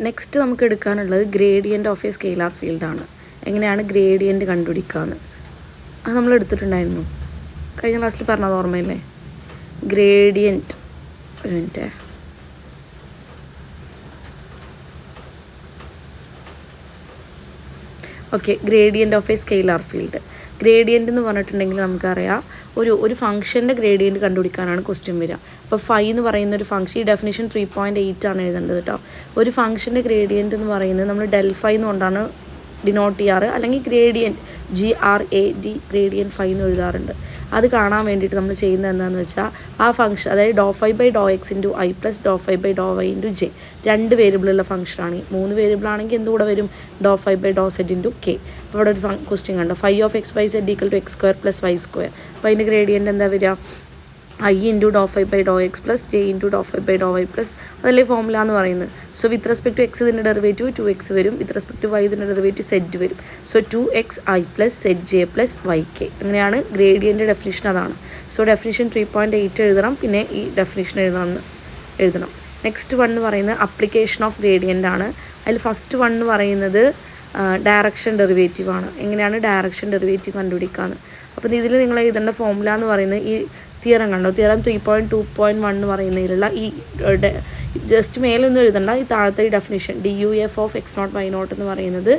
Next നമുക്ക് എടുക്കാനുള്ളത് gradient of A scalar ഫീൽഡാണ്. എങ്ങനെയാണ് ഗ്രേഡിയൻ്റ് കണ്ടുപിടിക്കാമെന്ന് അത് നമ്മൾ എടുത്തിട്ടുണ്ടായിരുന്നു. കഴിഞ്ഞ ക്ലാസ്സിൽ പറഞ്ഞത് ഓർമ്മയില്ലേ? ഗ്രേഡിയൻറ്റ്, ഒരു minute, okay. Gradient of A scalar field. Gradient എന്ന് പറഞ്ഞിട്ടുണ്ടെങ്കിൽ നമുക്കറിയാം ഒരു ഫംഗ്ഷൻ്റെ ഗ്രേഡിയൻ്റ് കണ്ടുപിടിക്കാനാണ് ക്വസ്റ്റ്യൻ വരിക. അപ്പോൾ ഫൈ എന്ന് പറയുന്ന ഒരു ഫംഗ്ഷൻ, ഈ ഡെഫിനിഷൻ 3.8 ആണ് എഴുതേണ്ടത് കേട്ടോ. ഒരു ഫംഗ്ഷൻ്റെ ഗ്രേഡിയൻ്റ് എന്ന് പറയുന്നത് നമ്മൾ ഡെൽ ഫൈ എന്നുകൊണ്ടാണ് ഡിനോട്ട് ചെയ്യാറ്, അല്ലെങ്കിൽ ഗ്രേഡിയൻറ്റ് GRAD ഗ്രേഡിയൻറ്റ് ഫൈ എന്ന് എഴുതാറുണ്ട്. അത് കാണാൻ വേണ്ടിയിട്ട് നമ്മൾ ചെയ്യുന്നത് എന്താണെന്ന് വെച്ചാൽ ആ ഫംഗ്ഷൻ, അതായത് doh phi by doh x into i plus doh phi by doh y into j, 2 വേരിയബിളുള്ള ഫംഗ്ഷനാണ്. 3 വേരിയബിളാണെങ്കിൽ എന്തുകൂടെ വരും? Doh phi by doh z into k. അപ്പോൾ ഇവിടെ ഒരു ക്വസ്റ്റ്യൻ കണ്ടോ, phi of X Y Z equal to x square plus y square. അപ്പോൾ അതിൻ്റെ ഗ്രേഡിയൻ്റ് എന്താ വരിക? I into doh phi by doh x plus j into doh phi by doh Y plus, അതല്ലേ formula എന്ന് പറയുന്നത്. So with respect to X ഇതിൻ്റെ derivative 2x വരും, with respect to Y ഇതിൻ്റെ ഡെറിവേറ്റീവ് സെഡ് വരും. So 2xi plus Z J plus Y K. അങ്ങനെയാണ് ഗ്രേഡിയൻ്റെ definition, അതാണ്. സോ ഡെഫിനിഷൻ 3.8 എഴുതണം, പിന്നെ ഈ ഡെഫിനിഷൻ എഴുതണം. നെക്സ്റ്റ് വൺ എന്ന് പറയുന്നത് അപ്ലിക്കേഷൻ ഓഫ് ഗ്രേഡിയൻ്റ് ആണ്. അതിൽ ഫസ്റ്റ് വൺ എന്ന് പറയുന്നത് ഡയറക്ഷൻ ഡെറിവേറ്റീവ് ആണ്. എങ്ങനെയാണ് ഡയറക്ഷൻ ഡെറിവേറ്റീവ് കണ്ടുപിടിക്കാമെന്ന്. അപ്പോൾ ഇതിൽ നിങ്ങൾ എഴുതേണ്ട ഫോമുല എന്ന് പറയുന്നത് ഈ തിയറം കണ്ടോ, തിയറം 3.2.1 എന്ന് പറയുന്നതിലുള്ള ഈ ജസ്റ്റ് മേലൊന്നും എഴുതണ്ട, ഈ താഴത്തെ ഈ definition DUF of x0 y0 എന്ന് പറയുന്നത്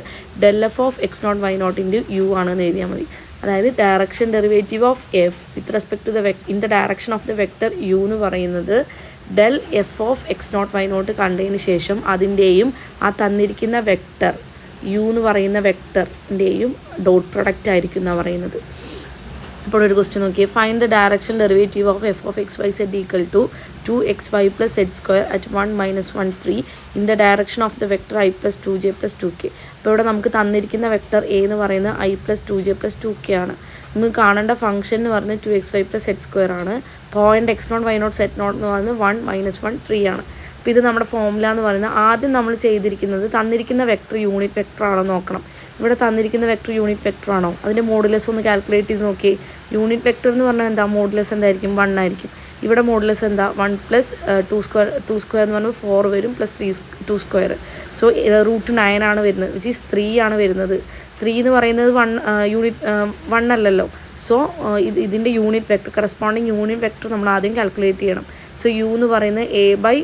del f of x0 y0 into U ആണെന്ന് എഴുതിയാൽ മതി. അതായത് direction derivative of F with respect to in the direction of the vector U എന്ന് പറയുന്നത് del f of x0 y0 കണ്ടതിന് ശേഷം അതിൻ്റെയും ആ തന്നിരിക്കുന്ന വെക്ടർ യു എന്ന് പറയുന്ന വെക്ടറിൻ്റെയും ഡോട്ട് പ്രൊഡക്റ്റ് ആയിരിക്കും എന്നാണ് പറയുന്നത്. അപ്പോൾ ഒരു ക്വസ്റ്റ്യൻ നോക്കിയേ, find the direction derivative of F of X Y Z equal to 2xy plus Z square at 1 - 1 3 in the direction of the vector i plus 2j plus 2k. അപ്പോൾ ഇവിടെ നമുക്ക് തന്നിരിക്കുന്ന വെക്ടർ എ എന്ന് പറയുന്നത് i plus 2j plus 2k ആണ്. നമുക്ക് കാണേണ്ട function എന്ന് പറയുന്നത് 2xy പ്ലസ് സെഡ് സ്ക്വയർ ആണ്. Point x0 y0 Z naught എന്ന് പറയുന്നത് 1 - 1 3 ആണ്. അപ്പോൾ ഇത് നമ്മുടെ ഫോമുല എന്ന് പറയുന്നത് ആദ്യം നമ്മൾ ചെയ്തിരിക്കുന്നത് തന്നിരിക്കുന്ന വെക്ടർ യൂണിറ്റ് വെക്ടർ ആണോ നോക്കണം. ഇവിടെ തന്നിരിക്കുന്ന വെക്ടർ യൂണിറ്റ് വെക്ടർ ആണോ, അതിൻ്റെ മോഡുലസ് ഒന്ന് കാൽക്കുലേറ്റ് ചെയ്ത് നോക്കിയേ. യൂണിറ്റ് വെക്ടർ എന്ന് പറഞ്ഞാൽ എന്താ, മോഡുലസ് എന്തായിരിക്കും? 1 ആയിരിക്കും. ഇവിടെ മോഡുലസ് എന്താ? 1 പ്ലസ് 2 സ്ക്വയർ എന്ന് പറയുമ്പോൾ 4 വരും, പ്ലസ് 2 സ്ക്വയർ. സോ √9 ആണ് വരുന്നത്, വിച്ച് ഈസ് 3 ആണ് വരുന്നത്. 3 എന്ന് പറയുന്നത് 1 അല്ലല്ലോ. സോ ഇതിൻ്റെ unit vector, corresponding unit vector നമ്മൾ ആദ്യം കാൽക്കുലേറ്റ് ചെയ്യണം. സോ യു എന്ന് പറയുന്നത് a ബൈ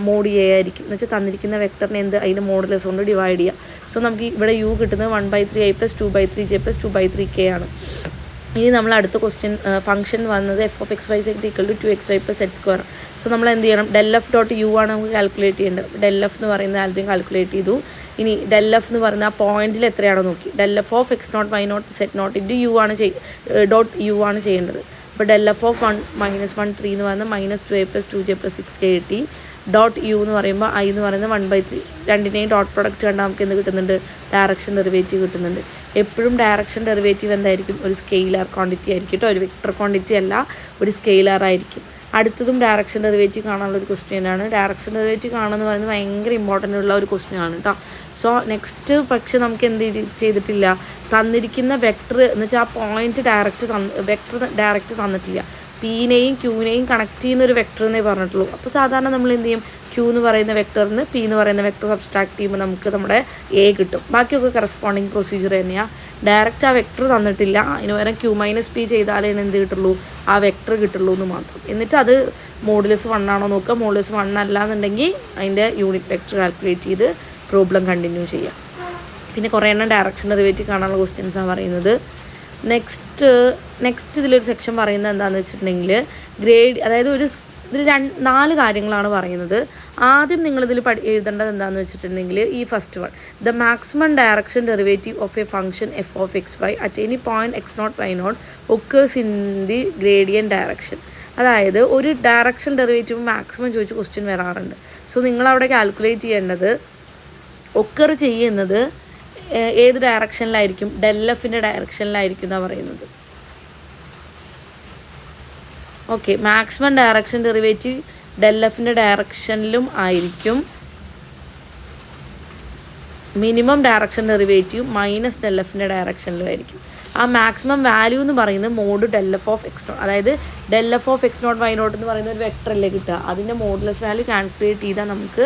മോഡ് a ആയിരിക്കും. എന്ന് വെച്ചാൽ തന്നിരിക്കുന്ന വെക്ടറിനെ അതിൻ്റെ മോഡുലസ് കൊണ്ട് ഡിവൈഡ് ചെയ്യുക. സോ നമുക്ക് ഇവിടെ യു കിട്ടുന്നത് 1/3i plus 2/3j plus 2/3k ആണ്. ഇനി നമ്മൾ അടുത്ത ക്വസ്റ്റ്യൻ ഫംഗ്ഷൻ വന്നത് F of X Y Z equal to 2xy plus Z square. So നമ്മൾ എന്ത് ചെയ്യണം? del f ഡോട്ട് യു ആണ് നമുക്ക് കാൽക്കുലേറ്റ് ചെയ്യേണ്ടത്. del f എന്ന് പറയുന്നത് ആദ്യം കാൽക്കുലേറ്റ് ചെയ്തു. ഇനി del f എന്ന് പറയുന്ന ആ പോയിന്റിൽ എത്രയാണോ നോക്കി. del f of x0 y0 Z naught into U ആണ് ഡോട്ട് യു ആണ് ചെയ്യേണ്ടത്. അപ്പോൾ del f ഓഫ് 1 - 1 3 എന്ന് പറയുന്നത് -2a plus 2j plus 6k കിട്ടി. ഡോട്ട് യു എന്ന് പറയുമ്പോൾ ഐ എന്ന് പറയുന്നത് 1/3. രണ്ടിനെയും ഡോട്ട് പ്രൊഡക്റ്റ് കണ്ടാൽ നമുക്ക് എന്ത് കിട്ടുന്നുണ്ട്? ഡയറക്ഷൻ ഡെറിവേറ്റീവ് കിട്ടുന്നുണ്ട്. എപ്പോഴും ഡയറക്ഷൻ ഡെറിവേറ്റീവ് എന്തായിരിക്കും? ഒരു സ്കെയിലാർ ക്വാണ്ടിറ്റി ആയിരിക്കും കേട്ടോ, ഒരു വെക്ടർ ക്വാണ്ടിറ്റി അല്ല, ഒരു സ്കെയിലാർ ആയിരിക്കും. അടുത്തതും ഡയറക്ഷൻ ഡെറിവേറ്റീവ് കാണാനുള്ള ഒരു ക്വസ്റ്റ്യനാണ്. ഡയറക്ഷൻ ഡെറിവേറ്റീവ് കാണുമെന്ന് പറയുന്നത് ഭയങ്കര ഇമ്പോർട്ടൻ്റ് ഉള്ള ഒരു ക്വസ്റ്റ്യനാണ് കേട്ടോ. സോ നെക്സ്റ്റ് പക്ഷെ നമുക്ക് എന്ത് ചെയ്തിട്ടില്ല, തന്നിരിക്കുന്ന വെക്ടർ എന്ന് വെച്ചാൽ ആ പോയിന്റ് വെക്ടർ ഡയറക്റ്റ് തന്നിട്ടില്ല. പീനെയും ക്യൂനെയും കണക്ട് ചെയ്യുന്ന ഒരു വെക്ടർ എന്നേ പറഞ്ഞിട്ടുള്ളൂ. അപ്പോൾ സാധാരണ നമ്മൾ എന്ത് ചെയ്യും? ക്യൂ എന്ന് പറയുന്ന വെക്ടറിന് പി എന്ന് പറയുന്ന വെക്ടർ സബ്സ്ട്രാക്ട് ചെയ്യുമ്പോൾ നമുക്ക് നമ്മുടെ എ കിട്ടും. ബാക്കിയൊക്കെ കറസ്പോണ്ടിങ് പ്രൊസീജിയർ തന്നെയാണ്. ഡയറക്റ്റ് ആ വെക്ടർ തന്നിട്ടില്ല, അതിന് പകരം q - p ചെയ്താലേ എന്ത് കിട്ടുള്ളൂ? ആ വെക്ടർ കിട്ടുള്ളൂ എന്ന് മാത്രം. എന്നിട്ട് അത് മോഡുലസ് 1 ആണോ നോക്കുക. മോഡുലസ് 1 അല്ല എന്നുണ്ടെങ്കിൽ അതിൻ്റെ യൂണിറ്റ് വെക്ടർ കാൽക്കുലേറ്റ് ചെയ്ത് പ്രോബ്ലം കണ്ടിന്യൂ ചെയ്യാം. പിന്നെ കുറേ എണ്ണം ഡയറക്ഷൻ ഡെറിവേറ്റീവ് കാണാനുള്ള ക്വസ്റ്റ്യൻസാണ് പറയുന്നത്. നെക്സ്റ്റ് ഇതിലൊരു സെക്ഷൻ പറയുന്നത് എന്താണെന്ന് വെച്ചിട്ടുണ്ടെങ്കിൽ അതായത് ഇതിൽ 4 കാര്യങ്ങളാണ് പറയുന്നത്. ആദ്യം നിങ്ങളിതിൽ എഴുതേണ്ടത് എന്താണെന്ന് വെച്ചിട്ടുണ്ടെങ്കിൽ ഈ first one, the maximum direction derivative of a function F of X Y at any point x0 y0 occurs in the gradient direction. അതായത് ഒരു ഡയറക്ഷൻ ഡെറിവേറ്റീവ് മാക്സിമം ചോദിച്ച് ക്വസ്റ്റ്യൻ വരാറുണ്ട്. സോ നിങ്ങളവിടെ കാൽക്കുലേറ്റ് ചെയ്യേണ്ടത് ഒക്കർ ചെയ്യുന്നത് ഏത് ഡയറക്ഷനിലായിരിക്കും? del fൻ്റെ ഡയറക്ഷനിലായിരിക്കും എന്നാണ് പറയുന്നത്. Okay, maximum direction derivative del fൻ്റെ ഡയറക്ഷനിലും ആയിരിക്കും. മിനിമം ഡയറക്ഷൻ ഡെറിവേറ്റീവ് -del fൻ്റെ ഡയറക്ഷനിലും ആയിരിക്കും. ആ മാക്സിമം വാല്യൂ എന്ന് പറയുന്നത് mod del f of X naught, അതായത് del f of X naught Y naught എന്ന് പറയുന്ന ഒരു വെക്ടർ അല്ലേ കിട്ടുക. അതിൻ്റെ മോഡുലസ് വാല്യൂ കാൽക്കുലേറ്റ് ചെയ്താൽ നമുക്ക്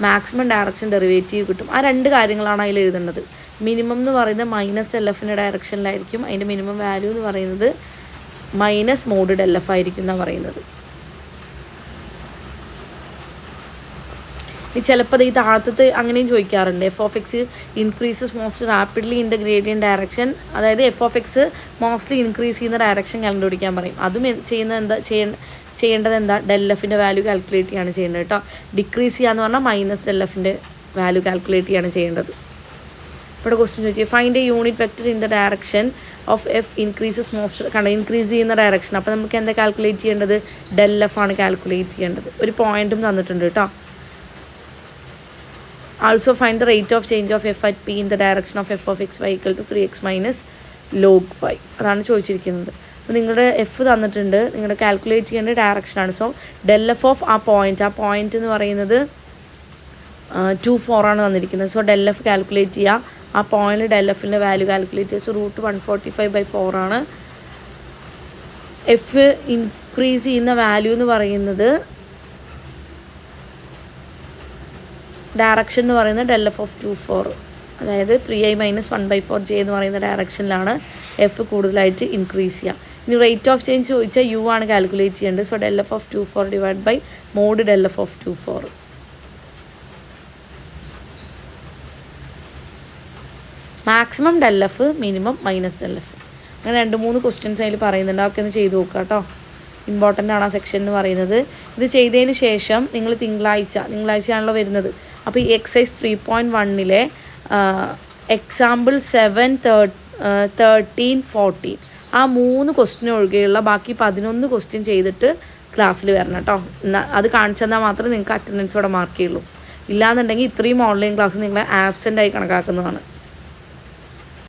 മാക്സിമം ഡയറക്ഷൻ ഡെറിവേറ്റീവ് കിട്ടും. ആ രണ്ട് കാര്യങ്ങളാണ് അതിൽ എഴുതേണ്ടത്. മിനിമം എന്ന് പറയുന്നത് മൈനസ് del fൻ്റെ ഡയറക്ഷനിലായിരിക്കും, അതിൻ്റെ മിനിമം വാല്യൂ എന്ന് പറയുന്നത് മൈനസ് മോഡ് del f ആയിരിക്കും എന്നാണ് പറയുന്നത്. ഈ ചിലപ്പോൾ ഈ താഴത്ത് അങ്ങനെയും ചോദിക്കാറുണ്ട്, f of x increases most rapidly in the gradient direction, അതായത് f of x mostly increase ചെയ്യുന്ന ഡയറക്ഷൻ കണ്ടുപിടിക്കാൻ പറയും. അതും ചെയ്യേണ്ടത് എന്താ, del fൻ്റെ വാല്യൂ കാൽക്കുലേറ്റ് ചെയ്യാണ് ചെയ്യേണ്ടത് കേട്ടോ. ഡിക്രീസ് ചെയ്യാന്ന് പറഞ്ഞാൽ മൈനസ് del fൻ്റെ വാല്യൂ കാൽക്കുലേറ്റ് ചെയ്യാണ് ചെയ്യേണ്ടത്. ഇവിടെ ക്വസ്റ്റ്യൻ ചോദിച്ചാൽ find A unit vector in the direction of F increases most, കണ്ട ഇൻക്രീസ് ചെയ്യുന്ന ഡയറക്ഷൻ. അപ്പോൾ നമുക്ക് എന്താ കാൽക്കുലേറ്റ് ചെയ്യേണ്ടത്, del f ആണ് കാൽക്കുലേറ്റ് ചെയ്യേണ്ടത്. ഒരു പോയിന്റും തന്നിട്ടുണ്ട് കേട്ടോ. Also find the rate of change of f at p in the direction of f of x y equal to 3x minus log y. അതാണ് ചോദിച്ചിരിക്കുന്നത്. അപ്പോൾ നിങ്ങളുടെ എഫ് തന്നിട്ടുണ്ട്, നിങ്ങളുടെ കാൽക്കുലേറ്റ് ചെയ്യേണ്ട ഡയറക്ഷനാണ്. സോ del f ഓഫ് ആ പോയിന്റ് എന്ന് പറയുന്നത് 2,4 ആണ് തന്നിരിക്കുന്നത്. സോ del f കാൽക്കുലേറ്റ് ചെയ്യുക. ആ പോയിന്റ് del fൻ്റെ വാല്യൂ കാൽക്കുലേറ്റ് ചെയ്യുക. സോ √145/4 ആണ്. എഫ് ഇൻക്രീസ് ചെയ്യുന്ന വാല്യൂ എന്ന് പറയുന്നത് ഡയറക്ഷൻ എന്ന് പറയുന്നത് del f ഓഫ് 2,4, അതായത് 3i - 1/4j എന്ന് പറയുന്ന ഡയറക്ഷനിലാണ് എഫ് കൂടുതലായിട്ട് ഇൻക്രീസ് ചെയ്യുക. ഇനി റേറ്റ് ഓഫ് ചേഞ്ച് ചോദിച്ചാൽ യു ആണ് കാൽക്കുലേറ്റ് ചെയ്യേണ്ടത്. So del f of 2,4 divide by mod del f of 2,4. Maximum del f, minimum minus del f. അങ്ങനെ 2-3 ക്വസ്റ്റ്യൻസ് അതിൽ പറയുന്നുണ്ട്. അതൊക്കെ ഒന്ന് ചെയ്ത് നോക്കുക കേട്ടോ. ഇമ്പോർട്ടൻ്റ് ആണ് ആ സെക്ഷൻ എന്ന് പറയുന്നത്. ഇത് ചെയ്തതിന് ശേഷം നിങ്ങൾ തിങ്കളാഴ്ചയാണല്ലോ വരുന്നത്. അപ്പോൾ ഈ എക്സസൈസ് 3.1 എക്സാമ്പിൾ 7, 13, 14 ആ 3 ക്വസ്റ്റ്യൻ ഒഴികെയുള്ള ബാക്കി 11 ക്വസ്റ്റ്യൻ ചെയ്തിട്ട് ക്ലാസ്സിൽ വരണം കേട്ടോ. അത് കാണിച്ചു തന്നാൽ മാത്രമേ നിങ്ങൾക്ക് അറ്റൻഡൻസ് ഇവിടെ മാർക്ക് ചെയ്യുള്ളൂ. ഇല്ലാന്നുണ്ടെങ്കിൽ ഇത്രയും ഓൺലൈൻ ക്ലാസ് നിങ്ങളെ ആബ്സെൻ്റ് ആയി കണക്കാക്കുന്നതാണ്.